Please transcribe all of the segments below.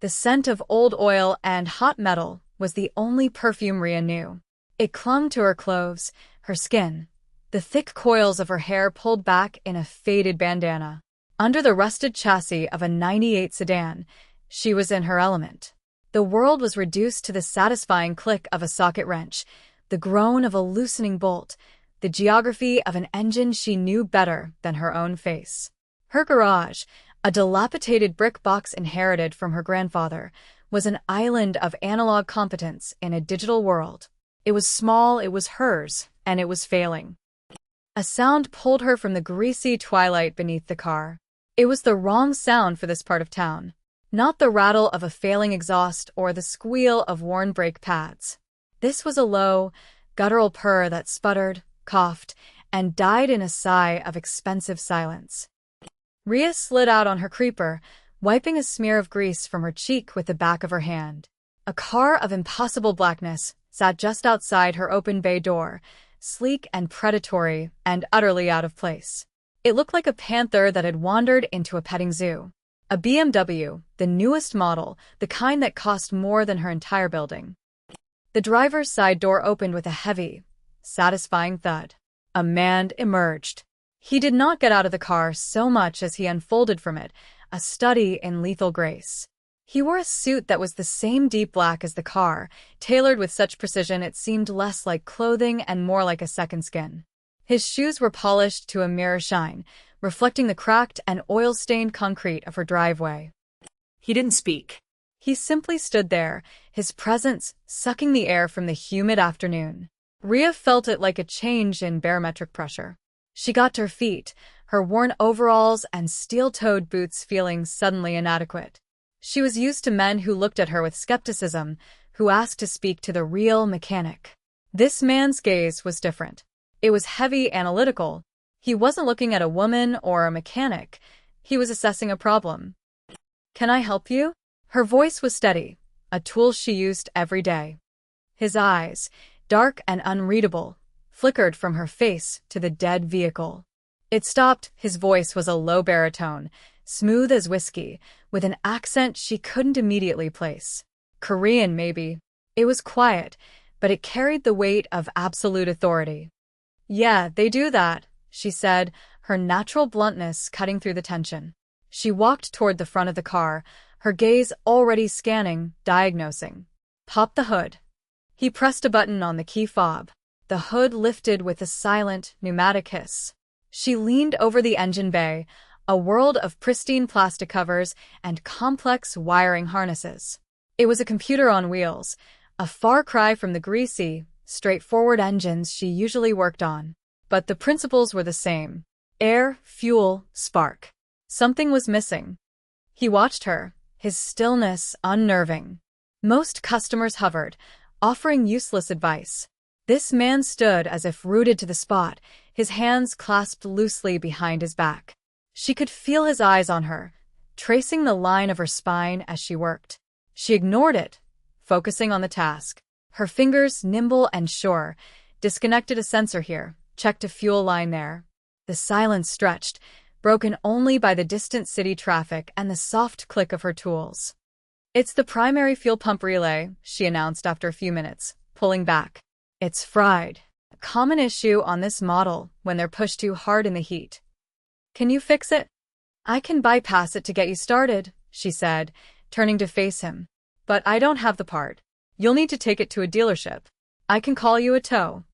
The scent of old oil and hot metal was the only perfume Rhea knew. It clung to her clothes, her skin, the thick coils of her hair pulled back in a faded bandana. Under the rusted chassis of a '98 sedan, she was in her element. The world was reduced to the satisfying click of a socket wrench, the groan of a loosening bolt, the geography of an engine she knew better than her own face. Her garage, a dilapidated brick box inherited from her grandfather, was an island of analog competence in a digital world. It was small, it was hers, and it was failing. A sound pulled her from the greasy twilight beneath the car. It was the wrong sound for this part of town. Not the rattle of a failing exhaust or the squeal of worn brake pads. This was a low, guttural purr that sputtered, coughed, and died in a sigh of expensive silence. Rhea slid out on her creeper, wiping a smear of grease from her cheek with the back of her hand. A car of impossible blackness sat just outside her open bay door, sleek and predatory and utterly out of place. It looked like a panther that had wandered into a petting zoo. A BMW, the newest model, the kind that cost more than her entire building. The driver's side door opened with a heavy, satisfying thud. A man emerged. He did not get out of the car so much as he unfolded from it, a study in lethal grace. He wore a suit that was the same deep black as the car, tailored with such precision it seemed less like clothing and more like a second skin. His shoes were polished to a mirror shine, reflecting the cracked and oil-stained concrete of her driveway. He didn't speak. He simply stood there, his presence sucking the air from the humid afternoon. Rhea felt it like a change in barometric pressure. She got to her feet, her worn overalls and steel-toed boots feeling suddenly inadequate. She was used to men who looked at her with skepticism, who asked to speak to the real mechanic. This man's gaze was different. It was heavy, analytical. He wasn't looking at a woman or a mechanic. He was assessing a problem. "Can I help you?" Her voice was steady, a tool she used every day. His eyes, dark and unreadable, flickered from her face to the dead vehicle. It stopped. His voice was a low baritone, smooth as whiskey, with an accent she couldn't immediately place. Korean, maybe. It was quiet, but it carried the weight of absolute authority. "Yeah, they do that," she said, her natural bluntness cutting through the tension. She walked toward the front of the car, her gaze already scanning, diagnosing. "Pop the hood." He pressed a button on the key fob. The hood lifted with a silent, pneumatic hiss. She leaned over the engine bay, a world of pristine plastic covers and complex wiring harnesses. It was a computer on wheels, a far cry from the greasy, straightforward engines she usually worked on. But the principles were the same. Air, fuel, spark. Something was missing. He watched her, his stillness unnerving. Most customers hovered, offering useless advice. This man stood as if rooted to the spot, his hands clasped loosely behind his back. She could feel his eyes on her, tracing the line of her spine as she worked. She ignored it, focusing on the task. Her fingers, nimble and sure, disconnected a sensor here, checked a fuel line there. The silence stretched, broken only by the distant city traffic and the soft click of her tools. "It's the primary fuel pump relay," she announced after a few minutes, pulling back. "It's fried. A common issue on this model when they're pushed too hard in the heat. Can you fix it?" "I can bypass it to get you started," she said, turning to face him. "But I don't have the part. You'll need to take it to a dealership. I can call you a tow."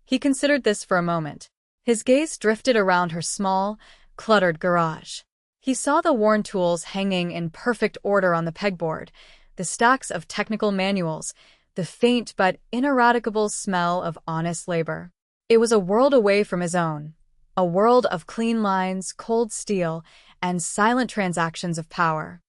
He considered this for a moment. His gaze drifted around her small, cluttered garage. He saw the worn tools hanging in perfect order on the pegboard, the stacks of technical manuals, the faint but ineradicable smell of honest labor. It was a world away from his own, a world of clean lines, cold steel, and silent transactions of power.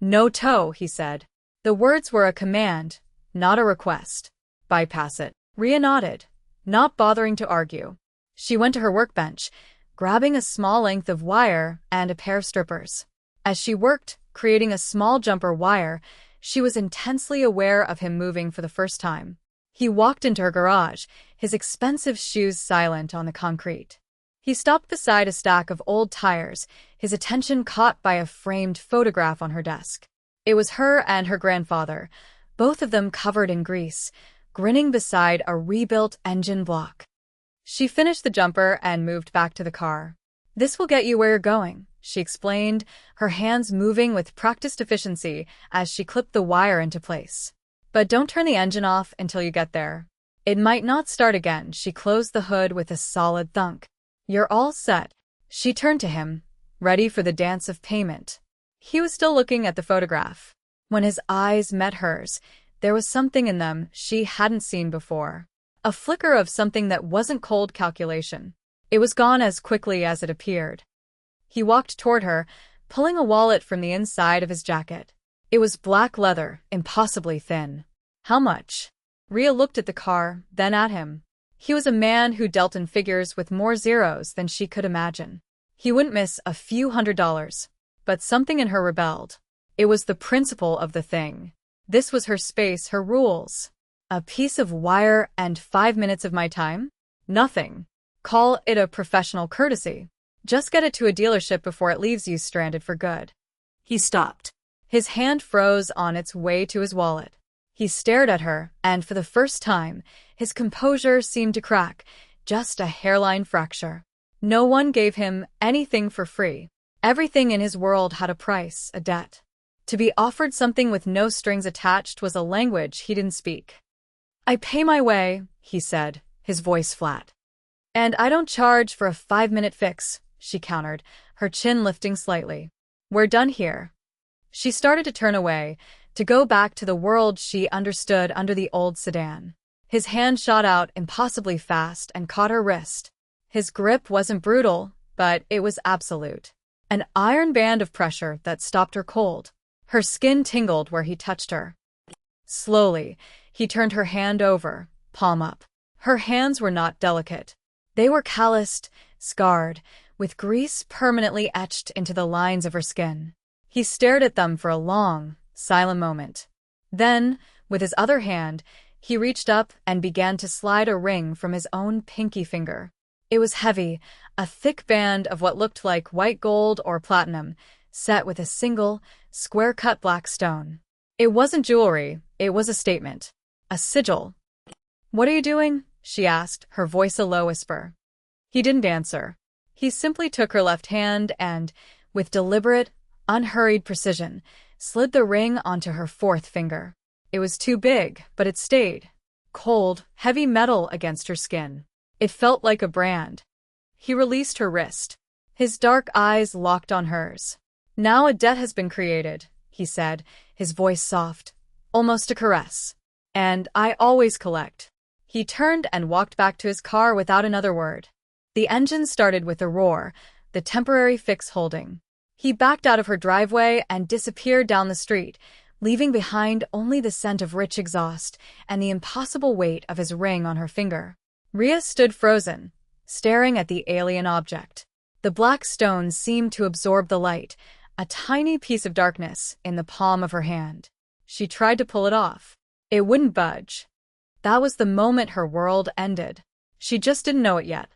"No tow," he said. The words were a command, not a request. "Bypass it." Rhea nodded, not bothering to argue. She went to her workbench, grabbing a small length of wire and a pair of strippers. As she worked, creating a small jumper wire, she was intensely aware of him moving for the first time. He walked into her garage, his expensive shoes silent on the concrete. He stopped beside a stack of old tires, his attention caught by a framed photograph on her desk. It was her and her grandfather, both of them covered in grease, grinning beside a rebuilt engine block. She finished the jumper and moved back to the car. "This will get you where you're going," she explained, her hands moving with practiced efficiency as she clipped the wire into place. "But don't turn the engine off until you get there. It might not start again." She closed the hood with a solid thunk. "You're all set." She turned to him, ready for the dance of payment. He was still looking at the photograph. When his eyes met hers, there was something in them she hadn't seen before. A flicker of something that wasn't cold calculation. It was gone as quickly as it appeared. He walked toward her, pulling a wallet from the inside of his jacket. It was black leather, impossibly thin. "How much?" Rhea looked at the car, then at him. He was a man who dealt in figures with more zeros than she could imagine. He wouldn't miss a few $100s. But something in her rebelled. It was the principle of the thing. This was her space, her rules. A piece of wire and 5 minutes of my time? Nothing. Call it a professional courtesy. Just get it to a dealership before it leaves you stranded for good. He stopped. His hand froze on its way to his wallet. He stared at her, and for the first time, his composure seemed to crack, just a hairline fracture. No one gave him anything for free. Everything in his world had a price, a debt. To be offered something with no strings attached was a language he didn't speak. "I pay my way," he said, his voice flat. "And I don't charge for a 5-minute fix," she countered, her chin lifting slightly. "We're done here." She started to turn away, to go back to the world she understood under the old sedan. His hand shot out impossibly fast and caught her wrist. His grip wasn't brutal, but it was absolute. An iron band of pressure that stopped her cold. Her skin tingled where he touched her. Slowly, he turned her hand over, palm up. Her hands were not delicate. They were calloused, scarred, with grease permanently etched into the lines of her skin. He stared at them for a long, silent moment. Then, with his other hand, he reached up and began to slide a ring from his own pinky finger. It was heavy, a thick band of what looked like white gold or platinum, set with a single, square-cut black stone. It wasn't jewelry, it was a statement. A sigil. "What are you doing?" she asked, her voice a low whisper. He didn't answer. He simply took her left hand and, with deliberate, unhurried precision, slid the ring onto her fourth finger. It was too big, but it stayed. Cold, heavy metal against her skin. It felt like a brand. He released her wrist. His dark eyes locked on hers. "Now a debt has been created," he said, his voice soft, almost a caress. "And I always collect." He turned and walked back to his car without another word. The engine started with a roar, the temporary fix holding. He backed out of her driveway and disappeared down the street, leaving behind only the scent of rich exhaust and the impossible weight of his ring on her finger. Rhea stood frozen, staring at the alien object. The black stone seemed to absorb the light, a tiny piece of darkness in the palm of her hand. She tried to pull it off. It wouldn't budge. That was the moment her world ended. She just didn't know it yet.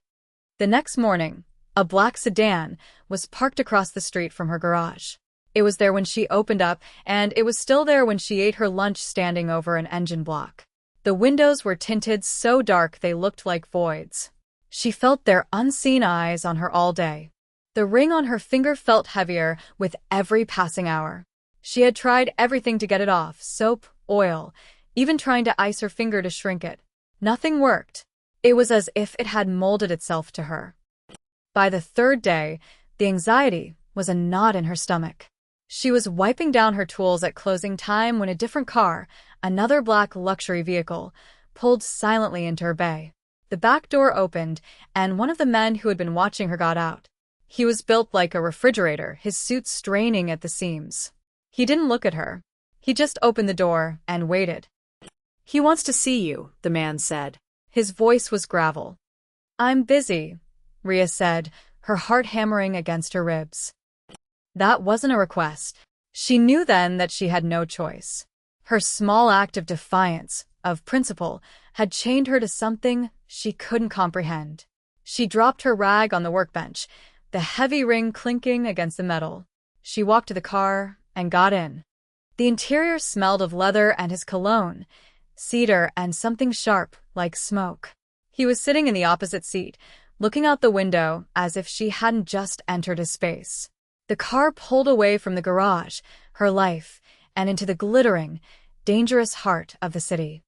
The next morning, a black sedan was parked across the street from her garage. It was there when she opened up, and it was still there when she ate her lunch standing over an engine block. The windows were tinted so dark they looked like voids. She felt their unseen eyes on her all day. The ring on her finger felt heavier with every passing hour. She had tried everything to get it off, soap, oil, even trying to ice her finger to shrink it. Nothing worked. It was as if it had molded itself to her. By the third day, the anxiety was a knot in her stomach. She was wiping down her tools at closing time when a different car, another black luxury vehicle, pulled silently into her bay. The back door opened, and one of the men who had been watching her got out. He was built like a refrigerator, his suit straining at the seams. He didn't look at her. He just opened the door and waited. "He wants to see you," the man said. His voice was gravel. "I'm busy," Rhea said, her heart hammering against her ribs. That wasn't a request. She knew then that she had no choice. Her small act of defiance, of principle, had chained her to something she couldn't comprehend. She dropped her rag on the workbench, the heavy ring clinking against the metal. She walked to the car and got in. The interior smelled of leather and his cologne, cedar and something sharp, like smoke. He was sitting in the opposite seat, looking out the window as if she hadn't just entered his space. The car pulled away from the garage, her life, and into the glittering, dangerous heart of the city.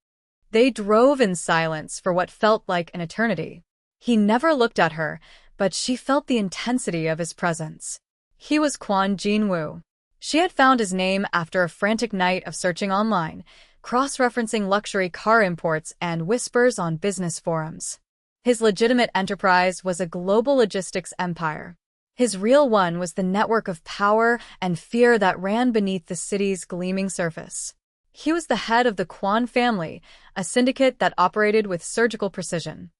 They drove in silence for what felt like an eternity. He never looked at her, but she felt the intensity of his presence. He was Kwon Jin-woo. She had found his name after a frantic night of searching online, cross-referencing luxury car imports and whispers on business forums. His legitimate enterprise was a global logistics empire. His real one was the network of power and fear that ran beneath the city's gleaming surface. He was the head of the Kwon family, a syndicate that operated with surgical precision.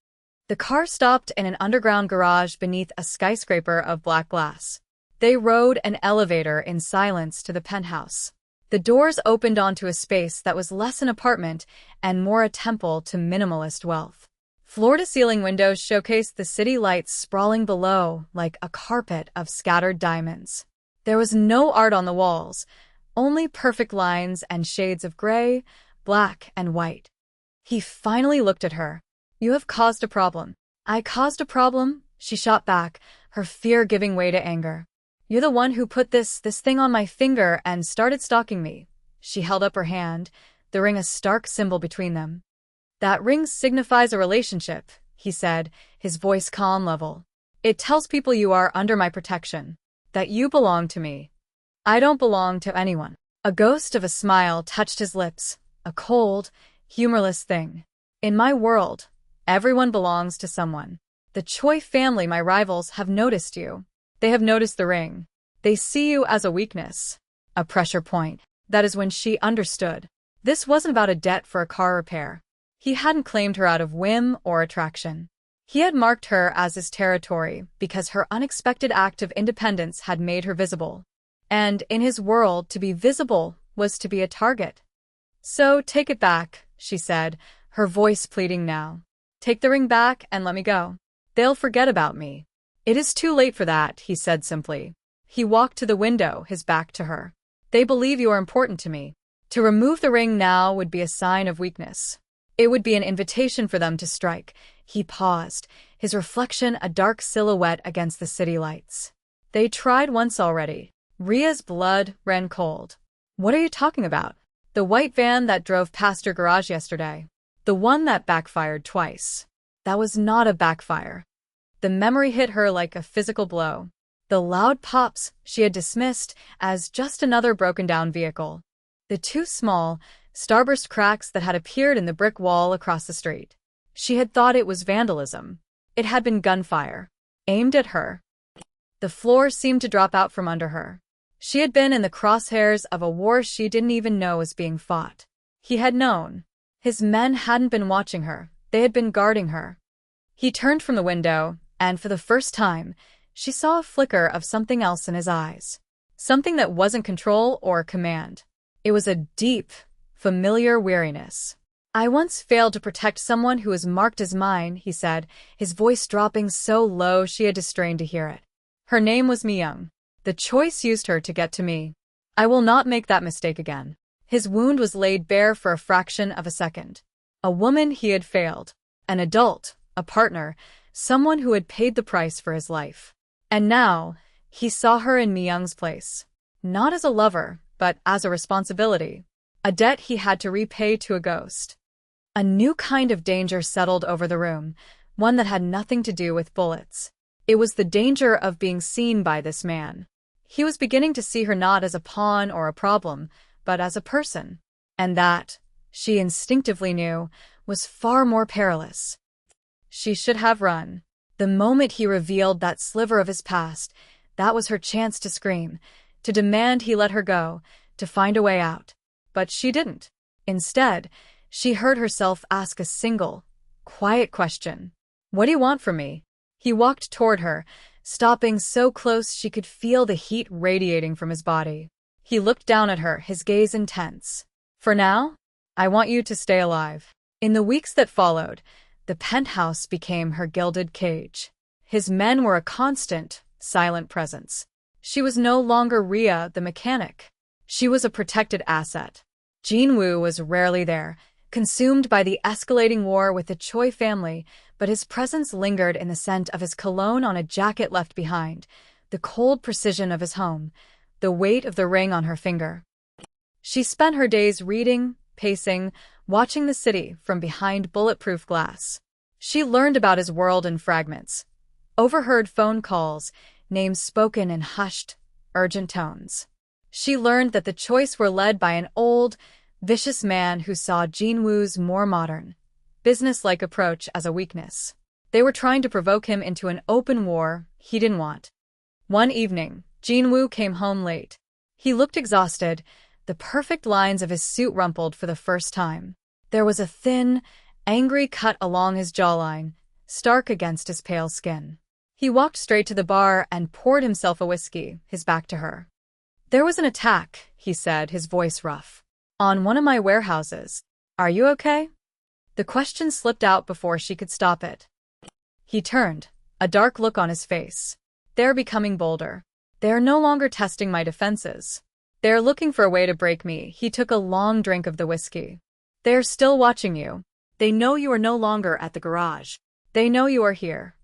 The car stopped in an underground garage beneath a skyscraper of black glass. They rode an elevator in silence to the penthouse. The doors opened onto a space that was less an apartment and more a temple to minimalist wealth. Floor-to-ceiling windows showcased the city lights sprawling below like a carpet of scattered diamonds. There was no art on the walls, only perfect lines and shades of gray, black, and white. He finally looked at her. "You have caused a problem." "I caused a problem?" She shot back, her fear giving way to anger. "You're the one who put this thing on my finger and started stalking me." She held up her hand, the ring a stark symbol between them. "That ring signifies a relationship," he said, his voice calm level. "It tells people you are under my protection, that you belong to me. I don't belong to anyone." A ghost of a smile touched his lips, a cold, humorless thing. "In my world, everyone belongs to someone. The Choi family, my rivals, have noticed you. They have noticed the ring. They see you as a weakness, a pressure point." That is when she understood. This wasn't about a debt for a car repair. He hadn't claimed her out of whim or attraction. He had marked her as his territory because her unexpected act of independence had made her visible. And in his world, to be visible was to be a target. "So take it back," she said, her voice pleading now. "Take the ring back and let me go. They'll forget about me." "It is too late for that," he said simply. He walked to the window, his back to her. "They believe you are important to me. To remove the ring now would be a sign of weakness. It would be an invitation for them to strike." He paused, his reflection a dark silhouette against the city lights. "They tried once already." Ria's blood ran cold. "What are you talking about?" "The white van that drove past your garage yesterday. The one that backfired twice." That was not a backfire. The memory hit her like a physical blow. The loud pops she had dismissed as just another broken-down vehicle. The two small, starburst cracks that had appeared in the brick wall across the street. She had thought it was vandalism. It had been gunfire, aimed at her. The floor seemed to drop out from under her. She had been in the crosshairs of a war she didn't even know was being fought. He had known. His men hadn't been watching her, they had been guarding her. He turned from the window, and for the first time, she saw a flicker of something else in his eyes. Something that wasn't control or command. It was a deep, familiar weariness. "I once failed to protect someone who was marked as mine," he said, his voice dropping so low she had to strain to hear it. "Her name was Mi-young. The choice used her to get to me. I will not make that mistake again." His wound was laid bare for a fraction of a second. A woman he had failed. An adult, a partner, someone who had paid the price for his life. And now, he saw her in Mi-young's place. Not as a lover, but as a responsibility. A debt he had to repay to a ghost. A new kind of danger settled over the room, one that had nothing to do with bullets. It was the danger of being seen by this man. He was beginning to see her not as a pawn or a problem, but as a person. And that, she instinctively knew, was far more perilous. She should have run. The moment he revealed that sliver of his past, that was her chance to scream, to demand he let her go, to find a way out. But she didn't. Instead, she heard herself ask a single, quiet question. "What do you want from me?" He walked toward her, stopping so close she could feel the heat radiating from his body. He looked down at her, his gaze intense. "For now, I want you to stay alive." In the weeks that followed, the penthouse became her gilded cage. His men were a constant, silent presence. She was no longer Ria the mechanic. She was a protected asset. Jinwoo was rarely there, consumed by the escalating war with the Choi family, but his presence lingered in the scent of his cologne on a jacket left behind, the cold precision of his home, the weight of the ring on her finger. She spent her days reading, pacing, watching the city from behind bulletproof glass. She learned about his world in fragments, overheard phone calls, names spoken in hushed, urgent tones. She learned that the Choice were led by an old, vicious man who saw Jinwoo's more modern, business-like approach as a weakness. They were trying to provoke him into an open war he didn't want. One evening, Jinwoo came home late. He looked exhausted, the perfect lines of his suit rumpled for the first time. There was a thin, angry cut along his jawline, stark against his pale skin. He walked straight to the bar and poured himself a whiskey, his back to her. "There was an attack," he said, his voice rough, "on one of my warehouses. Are you okay?" The question slipped out before she could stop it. He turned, a dark look on his face. "They're becoming bolder. They're no longer testing my defenses. They're looking for a way to break me." He took a long drink of the whiskey. "They're still watching you. They know you are no longer at the garage. They know you are here."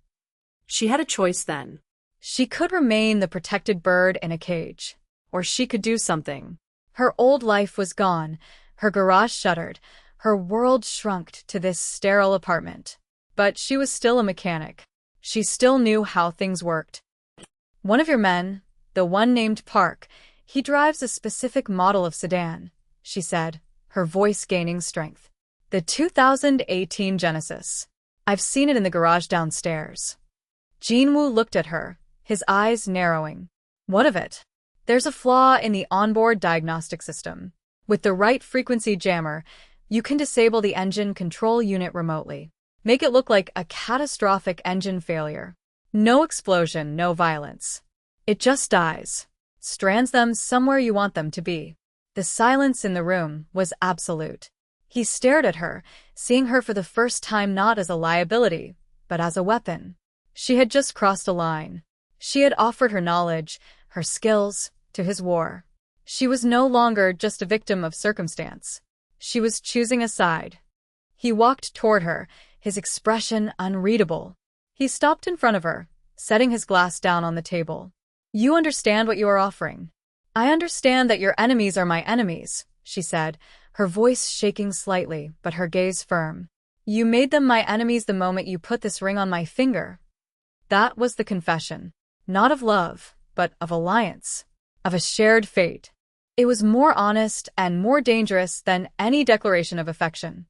She had a choice then. She could remain the protected bird in a cage, or she could do something. Her old life was gone, her garage shuttered, her world shrunk to this sterile apartment. But she was still a mechanic. She still knew how things worked. "One of your men, the one named Park, he drives a specific model of sedan," she said, her voice gaining strength. "The 2018 Genesis. I've seen it in the garage downstairs." Jinwoo looked at her, his eyes narrowing. "What of it?" "There's a flaw in the onboard diagnostic system. With the right frequency jammer, you can disable the engine control unit remotely. Make it look like a catastrophic engine failure. No explosion, no violence. It just dies. Strands them somewhere you want them to be." The silence in the room was absolute. He stared at her, seeing her for the first time not as a liability, but as a weapon. She had just crossed a line. She had offered her knowledge, her skills, to his war. She was no longer just a victim of circumstance. She was choosing a side. He walked toward her, his expression unreadable. He stopped in front of her, setting his glass down on the table. "You understand what you are offering." "I understand that your enemies are my enemies," she said, her voice shaking slightly, but her gaze firm. "You made them my enemies the moment you put this ring on my finger." That was the confession. Not of love, but of alliance. Of a shared fate. It was more honest and more dangerous than any declaration of affection.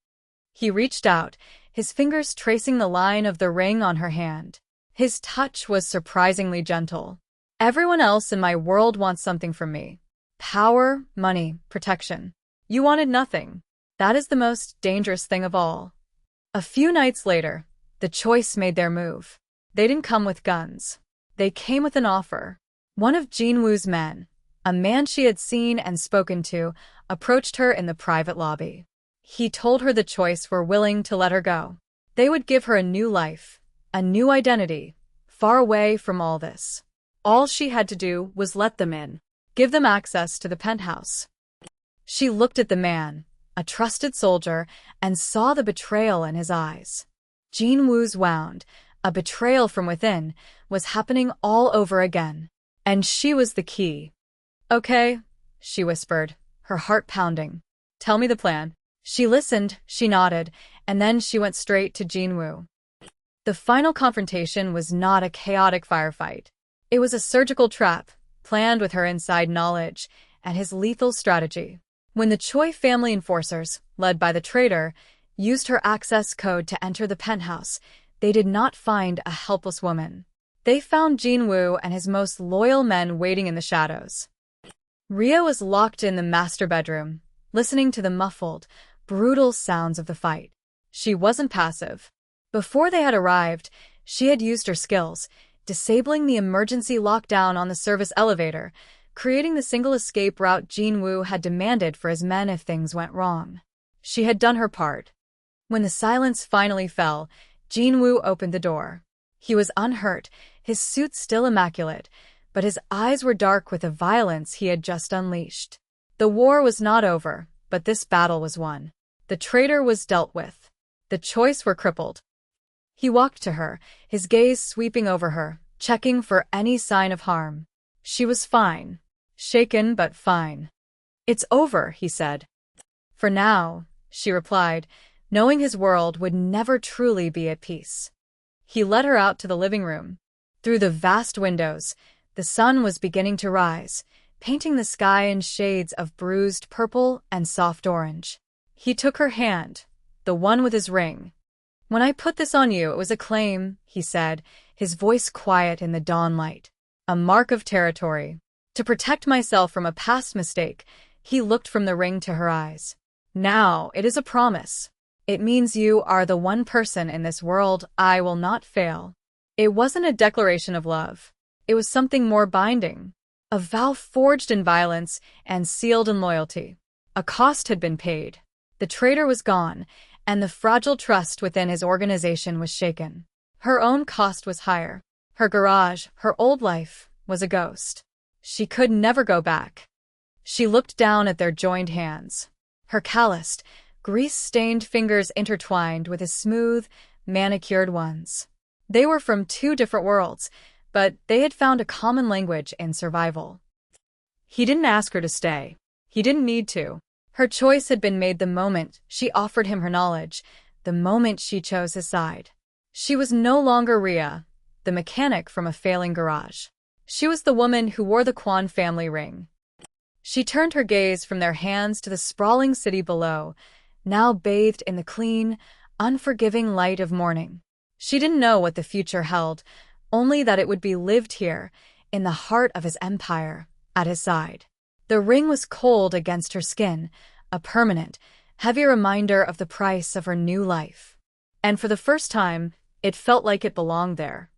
He reached out, his fingers tracing the line of the ring on her hand. His touch was surprisingly gentle. "Everyone else in my world wants something from me. Power, money, protection. You wanted nothing. That is the most dangerous thing of all." A few nights later, the Choice made their move. They didn't come with guns. They came with an offer. One of Jinwoo's men, a man she had seen and spoken to, approached her in the private lobby. He told her the Choice were willing to let her go. They would give her a new life, a new identity, far away from all this. All she had to do was let them in, give them access to the penthouse. She looked at the man, a trusted soldier, and saw the betrayal in his eyes. Jinwoo's wound, a betrayal from within, was happening all over again. And she was the key. "Okay," she whispered, her heart pounding. "Tell me the plan." She listened, she nodded, and then she went straight to Jinwoo. The final confrontation was not a chaotic firefight. It was a surgical trap, planned with her inside knowledge and his lethal strategy. When the Choi family enforcers, led by the traitor, used her access code to enter the penthouse, they did not find a helpless woman. They found Jinwoo and his most loyal men waiting in the shadows. Rhea was locked in the master bedroom, listening to the muffled, brutal sounds of the fight. She wasn't passive. Before they had arrived, she had used her skills, disabling the emergency lockdown on the service elevator, creating the single escape route Jinwoo had demanded for his men if things went wrong. She had done her part. When the silence finally fell, Jinwoo opened the door. He was unhurt, his suit still immaculate, but his eyes were dark with the violence he had just unleashed. The war was not over, but this battle was won. The traitor was dealt with. The choice were crippled. He walked to her, his gaze sweeping over her, checking for any sign of harm. She was fine. Shaken but fine. "It's over," he said. "For now," she replied, knowing his world would never truly be at peace. He led her out to the living room. Through the vast windows, the sun was beginning to rise, painting the sky in shades of bruised purple and soft orange. He took her hand, the one with his ring. "When I put this on you, it was a claim," he said, his voice quiet in the dawn light. "A mark of territory. To protect myself from a past mistake." He looked from the ring to her eyes. "Now, it is a promise. It means you are the one person in this world I will not fail." It wasn't a declaration of love. It was something more binding. A vow forged in violence and sealed in loyalty. A cost had been paid. The traitor was gone, and the fragile trust within his organization was shaken. Her own cost was higher. Her garage, her old life, was a ghost. She could never go back. She looked down at their joined hands. Her calloused, grease-stained fingers intertwined with his smooth, manicured ones. They were from two different worlds, but they had found a common language in survival. He didn't ask her to stay. He didn't need to. Her choice had been made the moment she offered him her knowledge, the moment she chose his side. She was no longer Rhea, the mechanic from a failing garage. She was the woman who wore the Kwan family ring. She turned her gaze from their hands to the sprawling city below, now bathed in the clean, unforgiving light of morning. She didn't know what the future held, only that it would be lived here, in the heart of his empire, at his side. The ring was cold against her skin, a permanent, heavy reminder of the price of her new life. And for the first time, it felt like it belonged there.